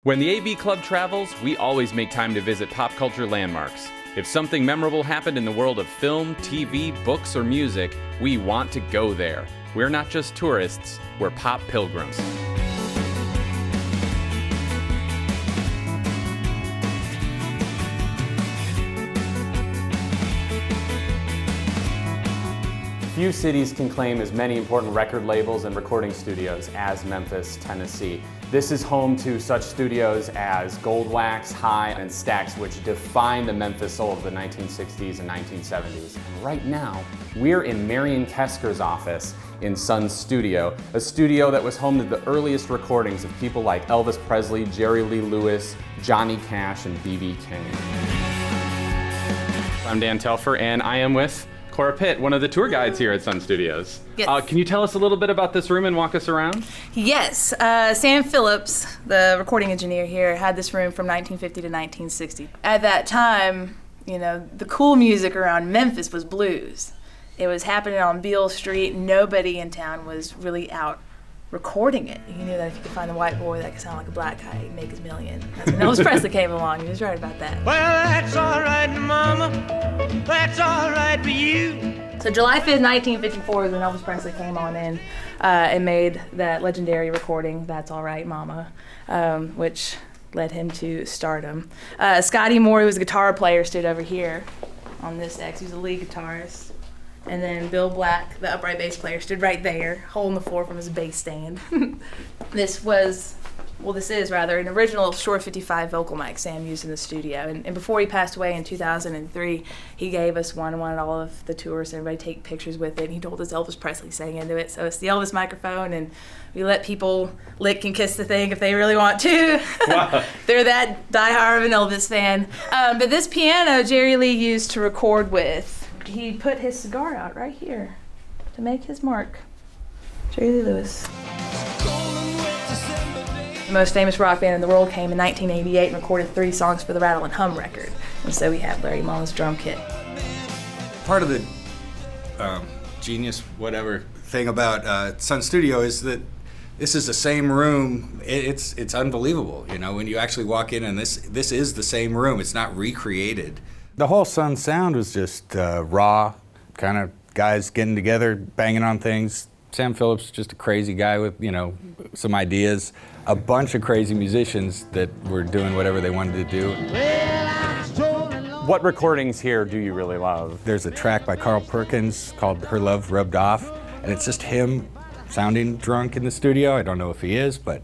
When the AV Club travels, we always make time to visit pop culture landmarks. If something memorable happened in the world of film, TV, books, or music, we want to go there. We're not just tourists, we're pop pilgrims. Few cities can claim as many important record labels and recording studios as Memphis, Tennessee. This is home to such studios as Goldwax, High, and Stax, which defined the Memphis soul of the 1960s and 1970s. And right now, we're in Marion Kesker's office in Sun's studio, a studio that was home to the earliest recordings of people like Elvis Presley, Jerry Lee Lewis, Johnny Cash, and B.B. King. I'm Dan Telfer, and I am with Cora Pitt, one of the tour guides here at Sun Studios. Yes. Can you tell us a little bit about this room and walk us around? Yes. Sam Phillips, the recording engineer here, had this room from 1950 to 1960. At that time, the cool music around Memphis was blues. It was happening on Beale Street. Nobody in town was really out recording it. You knew that if you could find a white boy that could sound like a black guy, he'd make his million. That's when Elvis Presley came along. He was right about that. Well, that's all right, Mama. That's all right for you. So July 5th, 1954 is when Elvis Presley came on in and made that legendary recording, That's All Right, Mama, which led him to stardom. Scotty Moore, who was a guitar player, stood over here on this X. He was a lead guitarist. And then Bill Black, the upright bass player, stood right there, holding the floor from his bass stand. This is an original Shore 55 vocal mic Sam used in the studio. And before he passed away in 2003, he gave us one and wanted all of the tourists and everybody take pictures with it. And he told us Elvis Presley sang into it. So it's the Elvis microphone, and we let people lick and kiss the thing if they really want to. Wow. They're that diehard of an Elvis fan. But this piano Jerry Lee used to record with. He put his cigar out right here to make his mark. Jerry Lee Lewis. The most famous rock band in the world came in 1988 and recorded 3 songs for the Rattle And Hum record. And so we have Larry Mullen's drum kit. Part of the genius, whatever, thing about Sun Studio is that this is the same room. It's unbelievable, when you actually walk in and this is the same room. It's not recreated. The whole Sun sound was just raw, kind of guys getting together, banging on things. Sam Phillips, just a crazy guy with, some ideas. A bunch of crazy musicians that were doing whatever they wanted to do. What recordings here do you really love? There's a track by Carl Perkins called Her Love Rubbed Off, and it's just him sounding drunk in the studio. I don't know if he is, but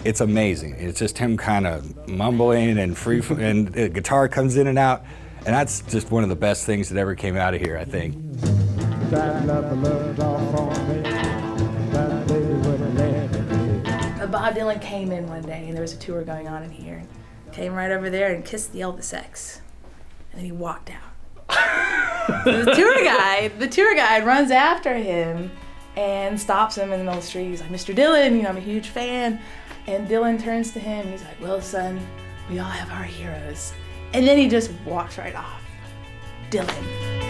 it's amazing. It's just him kind of mumbling and and the guitar comes in and out. And that's just one of the best things that ever came out of here, I think. Bob Dylan came in one day, and there was a tour going on in here. Came right over there and kissed the Elvis X. And then he walked out. So the tour guide runs after him and stops him in the middle of the street. He's like, Mr. Dylan, I'm a huge fan. And Dylan turns to him, and he's like, well, son, we all have our heroes. And then he just walks right off. Dylan.